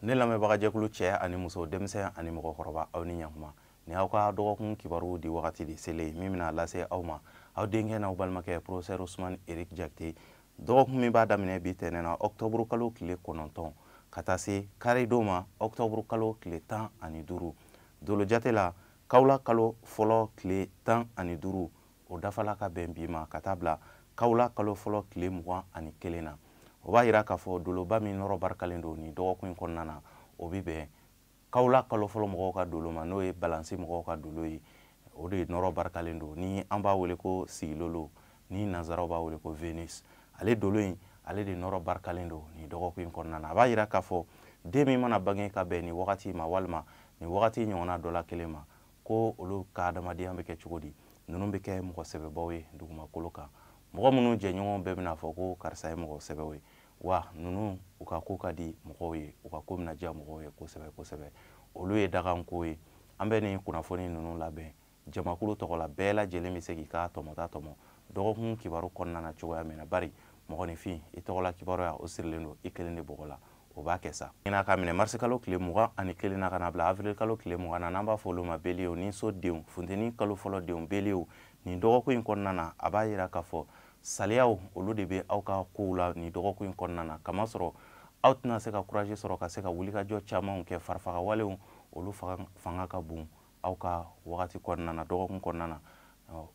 ne lamɛnbaga jɛkulu cɛ ani muso denmisɛn ani mɔgɔkɔrɔba aw ni ɲankuma ni aw ka dɔgɔkun kibaru di wagati de sele min bɛna lase aw ma aw denkɛ n'aw balimakɛ professeur Usmane Eric Jakite dɔgɔkun min b'a daminɛ bi tɛnɛn na octobre kalo tile 9 ka taa se kari don ma octobre kalo tile 15 dolo jate la kawla kalo fɔlɔ tile 15 o dafala ka bɛn bi ma ka taa bila kawla kalo fɔlɔ tile 21 na o b'a yira k'a fɔ doloba min nɔrɔ barikalen don ni dɔgɔkun in kɔnɔna na o bi bɛn kawla kalo fɔlɔ mɔgɔw ka dolo ma n'o ye balansi mɔgɔw ka dolo ye o de nɔrɔ barikalen don ni an b'a wele ko sigilolo ni nanzaraw b'a wele ko Venus ale dolo in ale de nɔrɔ barikalen don ni dɔgɔkun in kɔnɔna na a b'a yira k'a fɔ den min mana bange ka bɛn ni wagati ma walima ni wagati ɲɔgɔnna dɔ la kelen ma ko olu ka adamadenya bɛ kɛ cogo di ninnu bɛ kɛ mɔgɔ sɛbɛbaw ye dugumakolo kan mɔgɔ minnu jɛɲɔgɔn bɛɛ bɛna fɔ ko karisa ye mɔgɔ sɛbɛw ye wa ninnu u ka ko ka di mɔgɔw ye u ka ko bɛna diya mɔgɔw ye kosɛbɛ kosɛbɛ olu ye daganko ye an bɛ nin kunnafoni ninnu labɛn jamakulu tɔgɔ la bɛɛ lajɛlen bɛ se k'i ka tɔmɔta tɔmɔ dɔgɔkun kibaru kɔnɔna na cogoya min na bari mɔgɔninfin i tɔgɔla kibaruya o sirilen don i kelen de bɔgɔ la o b'a kɛ sa n'a ka minɛ marisi kalo tile 21 na ka na bila avril kalo tile 20 na n'an b'a fɔ olu ma beliw ni sodenw funteni kalo fɔlɔ denw beliw nin dɔgɔkun in kɔnɔna na a b'a yira k'a fɔ saliyaw olu de bɛ aw ka kow la nin dɔgɔkun in kɔnɔna na kamasɔrɔ aw tɛna se ka courage sɔrɔ ka se ka wulikajɔ camanw kɛ farifagawalew olu fanga ka bon aw ka wagati kɔnɔna na dɔgɔkun kɔnɔna na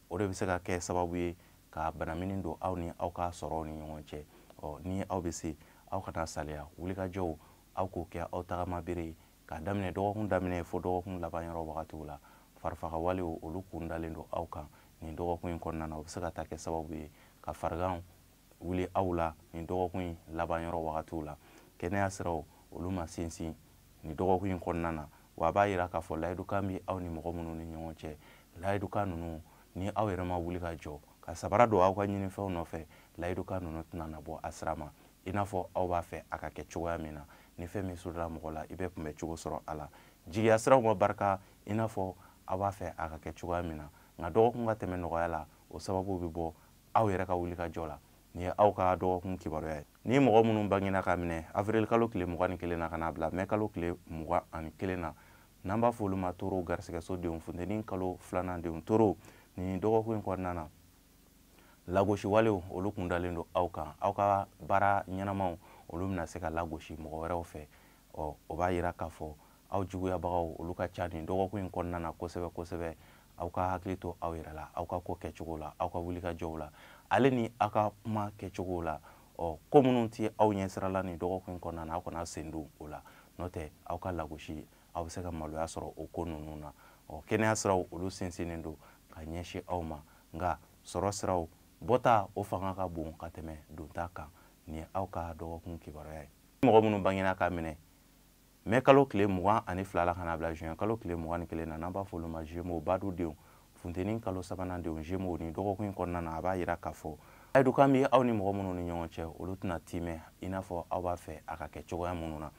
o de bɛ se ka kɛ sababu ye ka banamini don aw ni aw ka sɔrɔw ni ɲɔgɔn cɛ ni aw bɛ se aw kana saliya wulikajɔw aw k'o kɛ aw tagama bere ye k'a daminɛ dɔgɔkun daminɛ fo dɔgɔkun laban yɔrɔ wagatiw la farifagawalew olu kun dalen don aw kan nin dɔgɔkun in kɔnɔna na o bɛ se ka taa kɛ sababu ye ka farigan wuli aw la nin dɔgɔkun in laban yɔrɔ wagatiw la kɛnɛya siraw olu ma sinsin nin dɔgɔkun in kɔnɔna na wa a b'a yira k'a fɔ layidukan bɛ aw ni mɔgɔ minnu ni ɲɔgɔn cɛ layidukan ninnu ni aw yɛrɛ ma wuli ka jɔ ka sabara don aw ka ɲinifɛnw nɔfɛ layidukan ninnu tɛna na bɔ a sira ma i n'a fɔ aw b'a fɛ a ka kɛ cogoya min na ni fɛn min surula mɔgɔ la i bɛ kunbɛ cogo sɔrɔ a la jigiya siraw ma barika i n'a fɔ aw b'a fɛ a ka kɛ cogoya min na nka dɔgɔkun ka tɛmɛ nɔgɔya la o sababu bɛ bɔ aw yɛrɛ ka wuli ka jɔ la ni ye aw ka dɔgɔkun kibaruya ye ni mɔgɔ minnu bangena ka minɛ avril kalo tile 21 na ka na bila mai kalo tile 21 na n'an b'a fɔ olu ma toro garisɛgɛso denw funteni kalo 2nan denw toro nin dɔgɔkun in kɔnɔna na lagosiwalew olu kun dalen don aw kan aw ka baara ɲɛnamaw olu bɛna se ka lagosi mɔgɔ wɛrɛw fɛ o b'a yira k'a fɔ aw juguyabagaw olu ka ca nin dɔgɔkun in kɔnɔna na kosɛbɛ kosɛbɛ aw ka hakili to aw yɛrɛ la aw ka ko kɛcogo la aw ka wulikajɔw la ale ni aw ka kuma kɛcogo la ko minnu tɛ aw ɲɛsirala nin dɔgɔkun in kɔnɔna na aw kana sen don o la n'o tɛ aw ka lagosi aw bɛ se ka maloya sɔrɔ o ko ninnu na kɛnɛya siraw olu sinsinnen don ka ɲɛsin aw ma nka sɔrɔ siraw bɔta o fanga ka bon ka tɛmɛ donta kan ni aw ka dɔgɔkun kibaruya ye mɔgɔ minnu bangena ka minɛ mai kalo tile 22 la ka na bila juin kalo tile 21 na n'an b'a fɔ olu ma Gémeaux badudenw funteni kalo 3nan denw Gémeaux nin dɔgɔkun in kɔnɔna na a b'a yira k'a fɔ layidukan bɛ aw ni mɔgɔ minnu ni ɲɔgɔn cɛ olu tɛna timɛ i n'a fɔ aw b'a fɛ a ka kɛ cogoya minnu na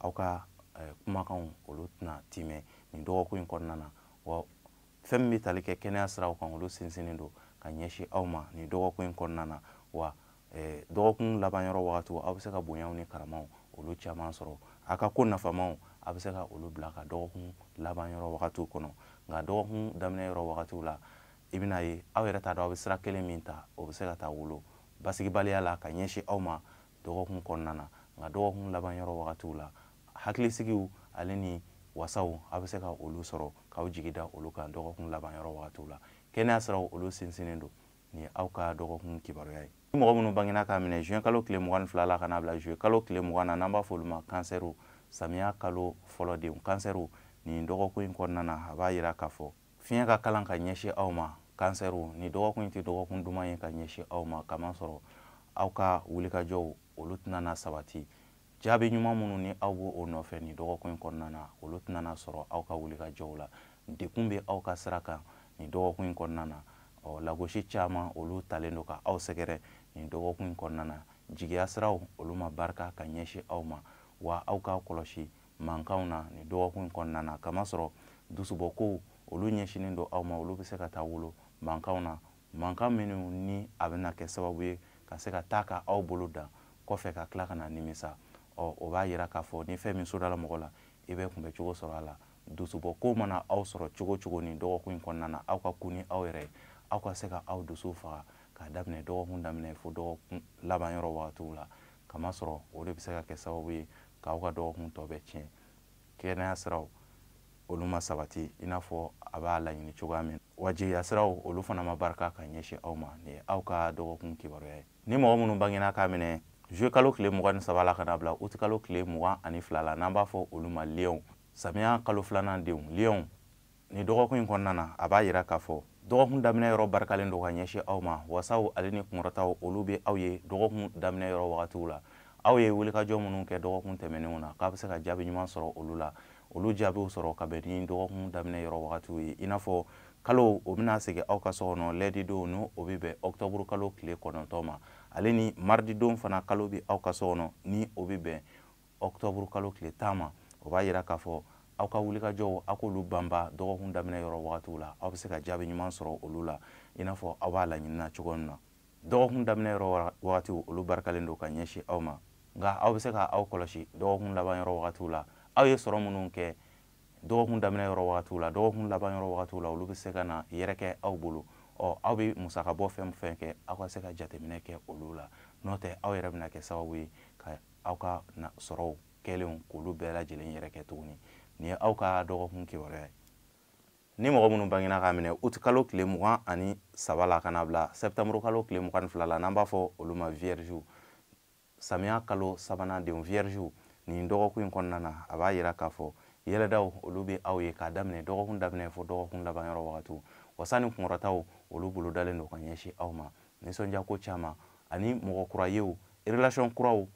aw ka kumakanw olu tɛna timɛ nin dɔgɔkun in kɔnɔna na wa fɛn min bɛ tali kɛ kɛnɛya siraw kan olu sinsinnen don ka ɲɛsin aw ma nin dɔgɔkun in kɔnɔna na wa dɔgɔkun laban yɔrɔ wagatiw aw bɛ se ka bonyaw ni karamaw olu caman sɔrɔ a ka ko nafamaw a bɛ se ka olu bila ka dɔgɔkun laban yɔrɔ wagatiw kɔnɔ nka dɔgɔkun daminɛ yɔrɔ wagatiw la i bɛna ye aw yɛrɛ t'a dɔn aw bɛ sira kelen min ta o bɛ se ka taa wolo basigibaliya la ka ɲɛsin aw ma dɔgɔkun kɔnɔna na nka dɔgɔkun laban yɔrɔ wagatiw la hakilisigiw ale ni wasaw a bɛ se ka olu sɔrɔ k'aw jigida olu kan dɔgɔkun laban yɔrɔ wagatiw la kɛnɛya siraw olu sinsinnen don ni aw ka dɔgɔkun kibaruya ye ni mɔgɔ minnu bangena ka minɛ juin kalo tile 22 la ka na bila juillet kalo tile 20 na n'an b'a fɔ olu ma kansɛriw samiya kalo fɔlɔ denw kansɛriw nin dɔgɔkun in kɔnɔna na a b'a yira k'a fɔ fiɲɛ ka kalan ka ɲɛsin aw ma kansɛriw nin dɔgɔkun in tɛ dɔgɔkun duman ye ka ɲɛsin aw ma kamasɔrɔ aw ka wulikajɔw olu tɛna na sabati jaabi ɲuman minnu ni aw b'o nɔfɛ nin dɔgɔkun in kɔnɔna na olu tɛna na sɔrɔ aw ka wulikajɔw la dekun bɛ aw ka sira kan nin dɔgɔkun in kɔnɔna na lagosi caman olu talen don ka aw sɛgɛrɛ nin dɔgɔkun in kɔnɔna na jigiya siraw olu ma barika ka ɲɛsin aw ma wa aw ka kɔlɔsi mankanw na nin dɔgɔkun in kɔnɔna na kamasɔrɔ dusubɔkow olu ɲɛsinnen don aw ma olu bɛ se ka taa wolo mankanw na mankan minnu ni a bɛna kɛ sababu ye ka se ka taa ka aw bolo dan kɔfɛ ka tila ka na nimisa o b'a yira k'a fɔ ni fɛn min sodala mɔgɔ la i bɛ kunbɛ cogo sɔrɔ a la dusubɔ ko mana aw sɔrɔ cogo cogo nin dɔgɔkun in kɔnɔna na aw ka kun ni aw yɛrɛ aw ka se ka aw dusu faga k'a daminɛ dɔgɔkun daminɛ fo dɔgɔkun laban yɔrɔ wagatiw la kamasɔrɔ o de bɛ se ka kɛ sababu ye k'aw ka dɔgɔkun tɔ bɛɛ tiɲɛ kɛnɛya siraw olu ma sabati i n'a fɔ a b'a laɲini cogoya min wajibiya siraw olu fana ma barika ka ɲɛsin aw ma nin ye aw ka dɔgɔkun kibaruya ye ni mɔgɔ minnu bangena k'a minɛ juwe kalo tile 23 la ka na bila uti kalo tile 22 la n'an b'a fɔ olu ma liyɔnw samiya kalo filanan denw liyɔnw ni dɔgɔkun in kɔnɔna na a b'a yira k'a fɔ dɔgɔkun daminɛ yɔrɔ barikalen don ka ɲɛsin aw ma wasaw ale ni kunkɔrɔtaw olu bɛ aw ye dɔgɔkun daminɛ yɔrɔ wagatiw la aw ye wulikajɔ minnu kɛ dɔgɔkun tɛmɛnenw na k'a bɛ se ka jaabi ɲuman sɔrɔ olu la olu jaabiw sɔrɔ ka bɛn ni dɔgɔkun daminɛ yɔrɔ wagatiw ye i n'a fɔ kalo o bɛna segin aw ka so kɔnɔ lɛdi don n'o o bɛ bɛn ɔktɔburu kalo tile 9 ma ale ni maridi don fana kalo bɛ aw ka so kɔnɔ ni o bɛ bɛn ɔktɔburu kalo tile 10 ma o b'a yira k'a fɔ aw ka wulikajɔw aw k'olu banba dɔgɔkun daminɛ yɔrɔ wagatiw la aw bɛ se ka jaabi ɲuman sɔrɔ olu la i n'a fɔ aw b'a laɲinina cogo min na dɔgɔkun daminɛ yɔrɔ wagatiw olu barikalen don ka ɲɛsin aw ma nka aw bɛ se ka aw kɔlɔsi dɔgɔkun laban yɔrɔ wagatiw la aw ye sɔrɔ minnu kɛ dɔgɔkun daminɛ yɔrɔ wagatiw la dɔgɔkun laban yɔrɔ wagatiw la olu bɛ se ka na yɛrɛkɛ aw bolo aw bɛ musaka bɔ fɛn fɛn kɛ aw ka se ka jateminɛ kɛ olu la n'o tɛ aw yɛrɛ bɛna kɛ sababu ye ka aw ka sɔrɔw kɛlenw k'olu bɛɛ lajɛlen yɛrɛkɛ tuguni nin ye aw ka dɔgɔkun kibaruya ye ni mɔgɔ minnu bangena k'a minɛ uti kalo tile 23 la ka na bila sɛpitɛmburu kalo tile 22 la n'an b'a fɔ olu ma vierge samiya kalo sabanan denw vierge nin dɔgɔkun in kɔnɔna na a b'a yira k'a fɔ yɛlɛdaw olu bɛ aw ye k'a daminɛ dɔgɔkun daminɛ fo dɔgɔkun laban yɔrɔ wagatiw wasa ni kunkɔrɔtaw olu bolo dalen don ka ɲɛsin aw ma nisɔndiya ko caman ani mɔgɔ kura yew relation kuraw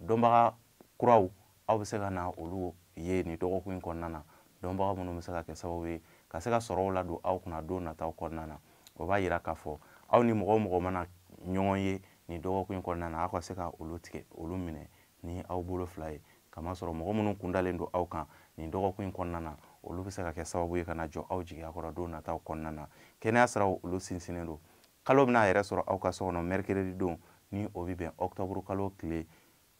dɔnbaga kuraw aw bɛ se ka na olu ye nin dɔgɔkun in kɔnɔna na dɔnbaga minnu bɛ se ka kɛ sababu ye ka se ka sɔrɔw ladon aw kunna don nataw kɔnɔna na o b'a yira k'a fɔ aw ni mɔgɔ o mɔgɔ mana ɲɔgɔn ye nin dɔgɔkun in kɔnɔna na aw ka se ka olu tigɛ olu minɛ ni aw bolo fila ye kamasɔrɔ mɔgɔ minnu kundalen don aw kan nin dɔgɔkun in kɔnɔna na olu bɛ se ka kɛ sababu ye ka na jɔ aw jigiya kɔrɔ don nataw kɔnɔna na kɛnɛya siraw olu sinsinnen don kalo bɛna yɛrɛ sɔrɔ aw ka so kɔnɔ mercredi don ni o bɛ bɛn ɔktɔburu kalo tile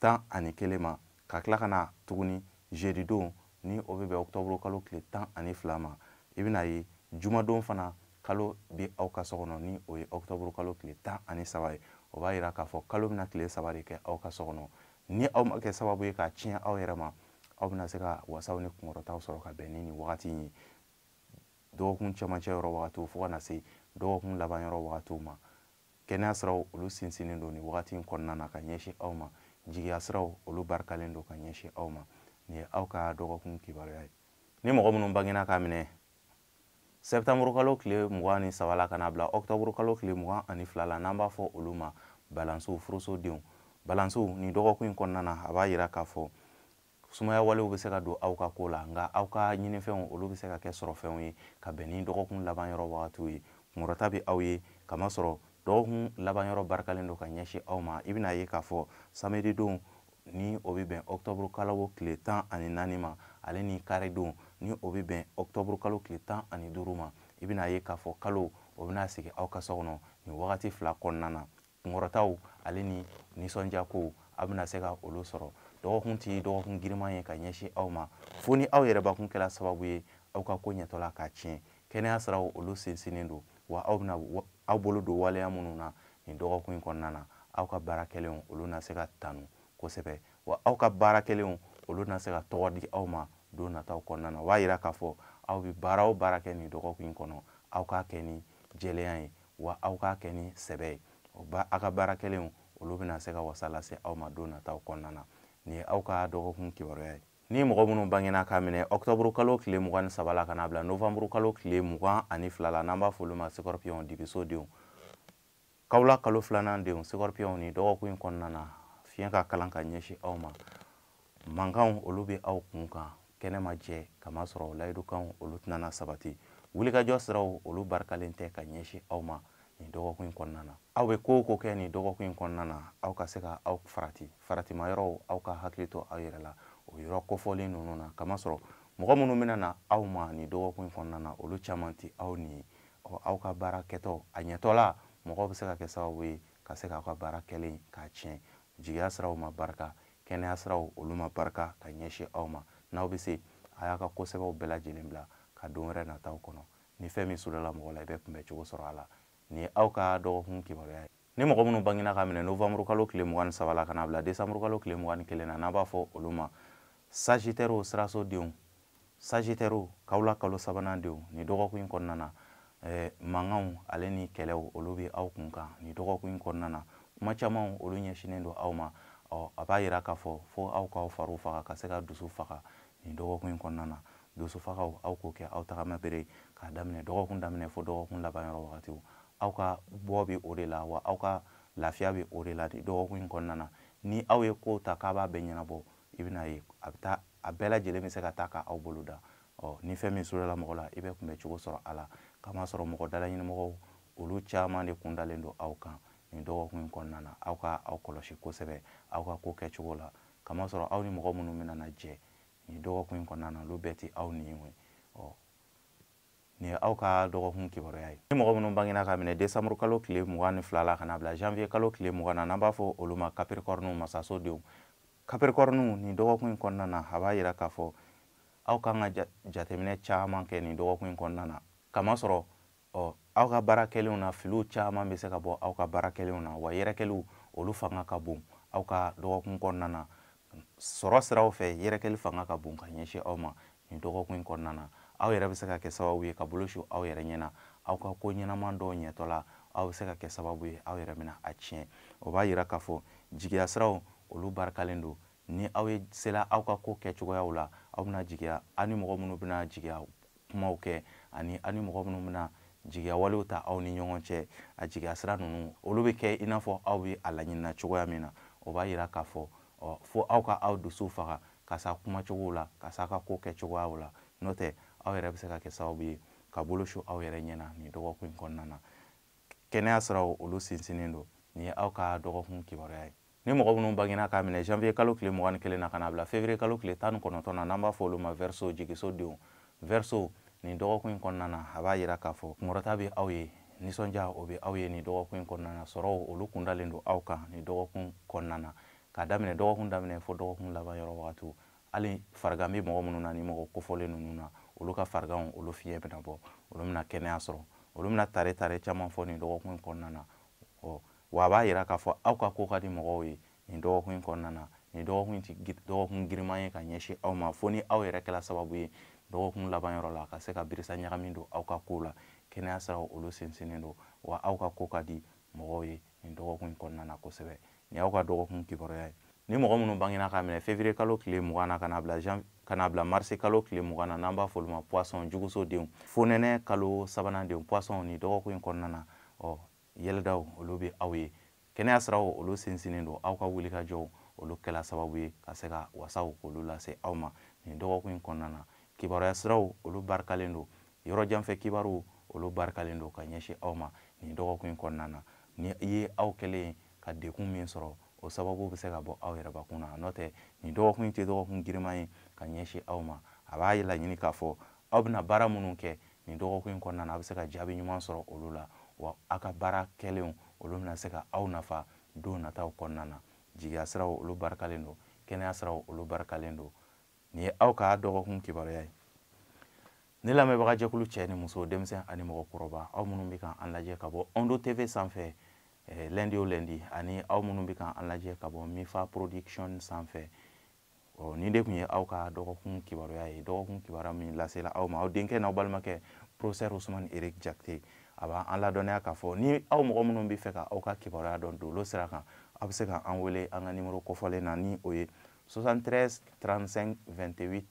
11 ma ka tila ka na tuguni jeudi don ni o bɛ bɛn ɔktɔburu kalo tile 12 ma i bɛna ye jumadon fana kalo bɛ aw ka so kɔnɔ ni o ye ɔktɔburu kalo tile 13 ye o b'a yira k'a fɔ kalo bɛna tile 3 de kɛ aw ka so kɔnɔ ni aw ma kɛ sababu ye k'a tiɲɛ aw yɛrɛ ma aw bɛna se ka wasaw ni kunkɔrɔtaw sɔrɔ ka bɛn ni nin wagati in ye dɔgɔkun cɛmancɛ yɔrɔ wagatiw fo ka na se dɔgɔkun laban yɔrɔ wagatiw ma kɛnɛya siraw olu sinsinnen don nin wagati in kɔnɔna na ka ɲɛsin aw ma jigiya siraw olu barikalen don ka ɲɛsin aw ma nin ye aw ka dɔgɔkun kibaruya ye ni mɔgɔ minnu bangena k'a minɛ sɛpitɛmburu kalo tile 23 la ka na bila ɔktɔburu kalo tile 22 la n'an b'a fɔ olu ma balansiw furusodenw balansiw nin dɔgɔkun in kɔnɔna na a b'a yira k'a fɔ sumaya walew bɛ se ka don aw ka ko la nka aw ka ɲinifɛnw olu bɛ se ka kɛ sɔrɔfɛnw ye ka bɛn ni dɔgɔkun laban yɔrɔ wagatiw ye kunkɔrɔta bɛ aw ye kamasɔrɔ dɔgɔkun laban yɔrɔ barikalen don ka ɲɛsin aw ma i bɛna ye k'a fɔ samedi don ni o bɛ bɛn ɔktɔburu kalo tile 14 ma ale ni kari don ni o bɛ bɛn ɔktɔburu kalo tile 15 ma i bɛna ye k'a fɔ kalo o bɛna sigi aw ka so kɔnɔ nin wagati fila kɔnɔna na kunkɔrɔtaw ale ni nisɔndiya kow aw bɛna se ka olu sɔrɔ dɔgɔkun tɛ dɔgɔkun giriman ye ka ɲɛsin aw ma fo ni aw yɛrɛ bakun kɛra sababu ye aw ka ko ɲɛtɔla ka tiɲɛ kɛnɛya siraw olu sinsinnen don wa aw bɛna aw bolo don waleya minnu na nin dɔgɔkun in kɔnɔna na aw ka baara kɛlenw olu na se ka tanu kosɛbɛ wa aw ka baara kɛlenw olu na se ka tɔgɔ di aw ma don nataw kɔnɔna na o b'a yira k'a fɔ aw bɛ baara o baara kɛ nin dɔgɔkun in kɔnɔ aw k'a kɛ ni jɛlenya ye wa aw k'a kɛ ni sɛbɛ ye aw ka baara kɛlenw olu bɛna se ka wasa lase aw ma don nataw kɔnɔna na nin ye aw ka dɔgɔkun kibaruya ye ni mɔgɔ minnu bangena k'a minɛ ɔktɔburu kalo tile 23 la ka na bila nɔvanburu kalo tile 22 la n'an b'a fɔ olu ma scorpion dibisodenw kawula kalo filanan denw scorpion ni dɔgɔkun in kɔnɔna na fiɲɛ ka kalan ka ɲɛsin aw ma mankanw olu bɛ aw kun kan kɛnɛ ma jɛ kamasɔrɔ layidukanw olu tɛna sabati wulikajɔ siraw olu barikalen tɛ ka ɲɛsin aw ma nin dɔgɔkun in kɔnɔna na aw bɛ ko o ko kɛ nin dɔgɔkun in kɔnɔna na aw ka se ka aw faratima yɔrɔw aw ka hakili to aw yɛrɛ la o yɔrɔ kofɔlen ninnu na kamasɔrɔ mɔgɔ minnu bɛna na aw ma nin dɔgɔkun in kɔnɔna na olu caman tɛ aw ni ye aw ka baara kɛtɔ a ɲɛtɔla mɔgɔw bɛ se ka kɛ sababu ye ka se k'aw ka baara kɛlen k'a tiɲɛ jigiya siraw ma barika kɛnɛya siraw olu ma barika ka ɲɛsin aw ma n'aw bɛ se a y'a ka kosɛbɛw bɛɛ lajɛlen bila ka don wɛrɛ nataw kɔnɔ ni fɛn min sudala mɔgɔ la i bɛ kunbɛ cogo sɔrɔ a la ni aw ka dɔgɔkun kibaruya ye ni mɔgɔ minnu bangena ka minɛ novembre kalo tile 23 la ka na bila décembre kalo tile 21 na n'an b'a fɔ olu ma Sagittaire sirasodenw Sagittaire k'aw la kalo sabanan denw ni dɔgɔkun in kɔnɔna na mankanw ale ni kɛlɛw olu bɛ aw kun kan ni dɔgɔkun in kɔnɔna na kuma camanw olu ɲɛsinnen don aw ma a b'a yira k'a fɔ fo aw k'aw fariw faga ka se ka dusu faga ni dɔgɔkun in kɔnɔna na dusu fagaw aw k'o kɛ aw tagama bere k'a daminɛ dɔgɔkun daminɛ fo dɔgɔkun laban yɔrɔ wagatiw aw ka bɔ bɛ o de la wa aw ka lafiya bɛ o de la ni dɔgɔkun in kɔnɔna na ni aw ye ko ta k'a b'a bɛɛ ɲɛnabɔ i bɛna ye a bɛɛ lajɛlen bɛ se ka taa k'aw bolo da ni fɛn min sɔrɔla mɔgɔ la i bɛ kunbɛ cogo sɔrɔ a la kamasɔrɔ mɔgɔ dalaɲinimɔgɔw olu caman de kun dalen don aw kan ni dɔgɔkun in kɔnɔna na aw ka aw kɔlɔsi kosɛbɛ aw ka ko kɛcogo la kamasɔrɔ aw ni mɔgɔ minnu bɛna jɛ ni dɔgɔkun in kɔnɔna na olu bɛɛ tɛ aw ni ye nin ye aw ka dɔgɔkun kibaruya ye ni mɔgɔ minnu bangena ka minɛ décembre kalo tile 22 la ka na bila janvier kalo tile 20 na n'an b'a fɔ olu ma Capricorne masasodenw Capricorne nin dɔgɔkun in kɔnɔna na a b'a yira k'a fɔ aw kan ka jateminɛ caman kɛ nin dɔgɔkun in kɔnɔna na kamasɔrɔ aw ka baara kɛlenw na filiw caman bɛ se ka bɔ aw ka baara kɛlenw na wa yɛrɛkɛliw olu fanga ka bon aw ka dɔgɔkun kɔnɔna na sɔrɔ siraw fɛ yɛrɛkɛli fanga ka bon ka ɲɛsin aw ma nin dɔgɔkun in kɔnɔna na aw yɛrɛ bɛ se ka kɛ sababu ye ka bolo su aw yɛrɛ ɲɛna aw ka ko ɲɛnaman dɔw ɲɛtɔ la aw bɛ se ka kɛ sababu ye aw yɛrɛ bɛna a tiɲɛ o b'a yira k'a fɔ jigiya siraw olu barikalen don ni aw ye sela aw ka ko kɛcogoyaw la aw bɛna jigiya aw ni mɔgɔ minnu bɛna jigiya kumaw kɛ ani aw ni mɔgɔ minnu bɛna jigiya walew ta aw ni ɲɔgɔn cɛ a jigiya sira ninnu olu bɛ kɛ i n'a fɔ aw bɛ a laɲinina cogoya min na o b'a yira k'a fɔ fo aw ka aw dusu faga ka s'a kumacogow la ka s'a ka ko kɛcogoyaw la n'o tɛ aw yɛrɛ bɛ se ka kɛ sababu ye ka bolo su aw yɛrɛ ɲɛna nin dɔgɔkun in kɔnɔna na kɛnɛya siraw olu sinsinnen don nin ye aw ka dɔgɔkun kibaruya ye ni mɔgɔ minnu bangena k'a minɛ janvier kalo tile 21 na ka na bila février kalo tile 19 na n'an b'a fɔ olu ma verseau jigisodenw verseau nin dɔgɔkun in kɔnɔna na a b'a yira k'a fɔ kunkɔrɔta bɛ aw ye nisɔndiya o bɛ aw ye nin dɔgɔkun in kɔnɔna na sɔrɔw olu kun dalen don aw kan nin dɔgɔkun kɔnɔna na k'a daminɛ dɔgɔkun daminɛ fo dɔgɔkun laban yɔrɔ wagatiw hali farigan bɛ mɔgɔ minnu na ni mɔgɔ kofɔlen ninnu na olu ka fariganw olu fiɲɛ bɛna bɔ olu bɛna kɛnɛya sɔrɔ olu bɛna tare caman fɔ nin dɔgɔkun in kɔnɔna na wa a b'a yira k'a fɔ aw ka ko ka di mɔgɔw ye nin dɔgɔkun in kɔnɔna na nin dɔgɔkun in tɛ dɔgɔkun giriman ye ka ɲɛsin aw ma fo ni aw yɛrɛ kɛla sababu ye dɔgɔkun laban yɔrɔ la ka se ka birisa ɲagami don aw ka ko la kɛnɛya siraw olu sinsinnen don wa aw ka ko ka di mɔgɔw ye nin dɔgɔkun in kɔnɔna na kosɛbɛ nin y'aw ka dɔgɔkun kibaruya ye ni mɔgɔ minnu bangena ka minɛ février kalo tile 20 na ka na bila mars kalo tile 20 na n'an b'a fɔ olu ma poisson jugusodenw fonɛnɛ kalo sabanan denw poisson nin dɔgɔkun in kɔnɔna na yɛlɛdaw olu bɛ aw ye kɛnɛya siraw olu sinsinnen don aw ka wulikajɔw olu kɛla sababu ye ka se ka wasaw k'olu lase aw ma nin dɔgɔkun in kɔnɔna na kibaruya siraw olu barikalen don yɔrɔ janfɛ kibaruw olu barikalen don ka ɲɛsin aw ma nin dɔgɔkun in kɔnɔna na ni i ye aw kɛlen ka dekun min sɔrɔ o sababu bɛ se ka bɔ aw yɛrɛbakun na n'o tɛ nin dɔgɔkun in tɛ dɔgɔkun giriman ye ka ɲɛsin aw ma a b'a laɲini k'a fɔ aw bɛna baara minnu kɛ nin dɔgɔkun in kɔnɔna na a bɛ se ka jaabi ɲuman sɔrɔ olu la wa aw ka baara kɛlenw olu bɛna se ka aw nafa don nataw kɔnɔna na jigiya siraw olu barikalen don kɛnɛya siraw olu barikalen don nin ye aw ka dɔgɔkun kibaruya ye ne lamɛnbaga jɛkulu cɛ ni muso denmisɛn ani mɔgɔkɔrɔba aw minnu bɛ k'an lajɛ ka bɔ Ondo TV sanfɛ lundi o lundi ani aw minnu bɛ k'an lajɛ ka bɔ Mifa Production sanfɛ nin de tun ye aw ka dɔgɔkun kibaruya ye dɔgɔkun kibaruya min lasela aw ma aw denkɛ n'aw balimakɛ professeur Usumani Eric Jakite a b'an ladɔnniya k'a fɔ ni aw mɔgɔ minnu bɛ fɛ ka aw ka kibaruya dɔn dolo sira kan aw bɛ se ka an wele an ka nimero kɔfɔlen na ni o ye 73 35 28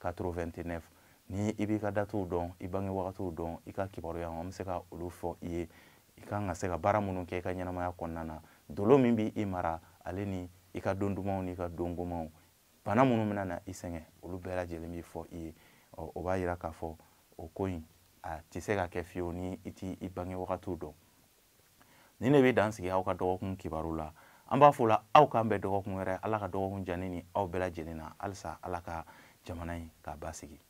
89 ni i b'i ka datuw dɔn i bange wagatiw dɔn i ka kibaruya an bɛ se ka olu fɔ i ye i kan ka se ka baara minnu kɛ i ka ɲɛnamaya kɔnɔna na dolo min bɛ i mara ale ni i ka don dumanw n'i ka don gomanw bana minnu bɛna na i sɛgɛn olu bɛɛ lajɛlen bɛ fɔ i ye o b'a yira k'a fɔ o ko in a tɛ se ka kɛ fiyewu ni i t'i bange wagatiw dɔn ni ne bɛ dan sigi aw ka dɔgɔkun kibaru la an b'a fɔ la aw k'an bɛn dɔgɔkun wɛrɛ ala ka dɔgɔkun jani ni aw bɛɛ lajɛlen na halisa ala ka jamana in k'a basigi